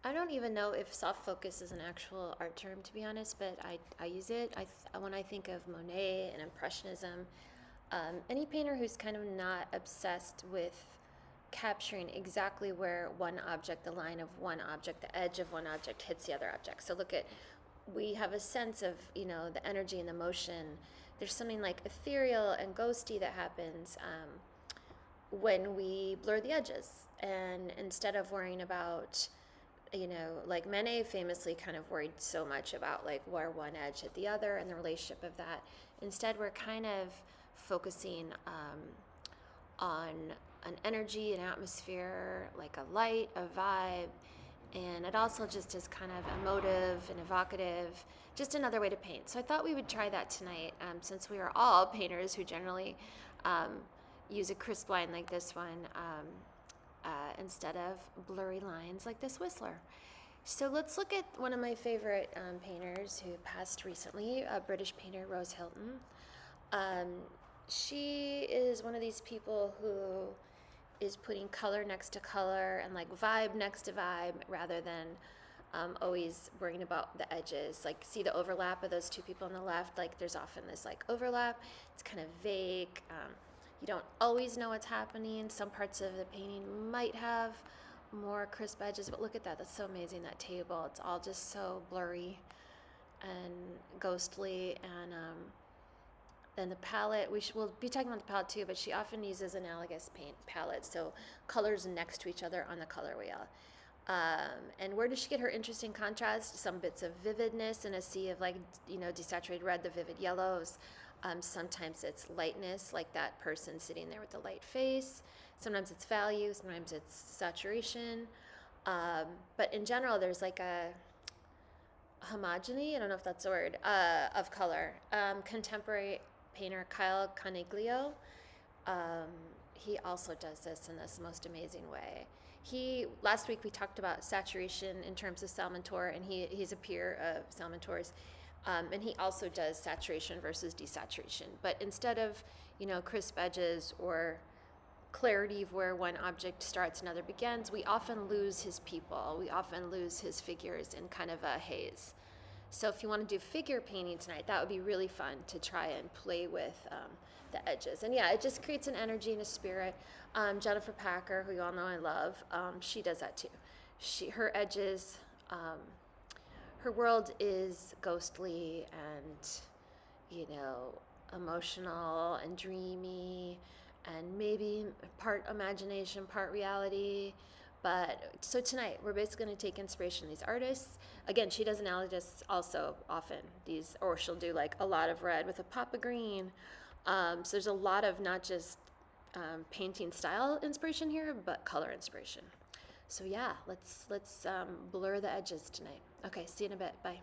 I don't even know if soft focus is an actual art term, to be honest, but I use it. When I think of Monet and Impressionism, any painter who's kind of not obsessed with capturing exactly where one object, the line of one object, the edge of one object hits the other object. So look at, we have a sense of, the energy and the motion. There's something like ethereal and ghosty that happens when we blur the edges. And instead of worrying about, like Monet famously kind of worried so much about like where one edge hit the other and the relationship of that. Instead, we're kind of focusing on an energy, an atmosphere, like a light, a vibe, and it also just is kind of emotive and evocative, just another way to paint. So I thought we would try that tonight, since we are all painters who generally um, use a crisp line like this one instead of blurry lines like this Whistler. So let's look at one of my favorite painters who passed recently, a British painter, Rose Hilton. Um, she is one of these people who is putting color next to color and like vibe next to vibe rather than always worrying about the edges. Like, see the overlap of those two people on the left? Like, there's often this like overlap. It's kind of vague. You don't always know what's happening. Some parts of the painting might have more crisp edges, but look at that. That's so amazing, that table. It's all just so blurry and ghostly. And the palette, we'll be talking about the palette too, but she often uses analogous paint palettes, so colors next to each other on the color wheel. And where does she get her interesting contrast? Some bits of vividness in a sea of like, desaturated red, the vivid yellows. Sometimes it's lightness, like that person sitting there with the light face. Sometimes it's value, sometimes it's saturation. But in general, there's like a homogeny, I don't know if that's a word, of color. Contemporary painter Kyle Coniglio, he also does this in this most amazing way. Last week we talked about saturation in terms of Salvatore, and he's a peer of Salvatore's. And he also does saturation versus desaturation. But instead of, crisp edges or clarity of where one object starts and another begins, we often lose his people. We often lose his figures in kind of a haze. So if you want to do figure painting tonight, that would be really fun to try and play with the edges. And yeah, it just creates an energy and a spirit. Jennifer Packer, who you all know I love, she does that too. Her edges, her world is ghostly and, emotional and dreamy and maybe part imagination, part reality. But so tonight, we're basically going to take inspiration from these artists. Again, she does analogous also often, or she'll do like a lot of red with a pop of green. So there's a lot of not just painting style inspiration here, but color inspiration. So yeah, let's blur the edges tonight. Okay, see you in a bit. Bye.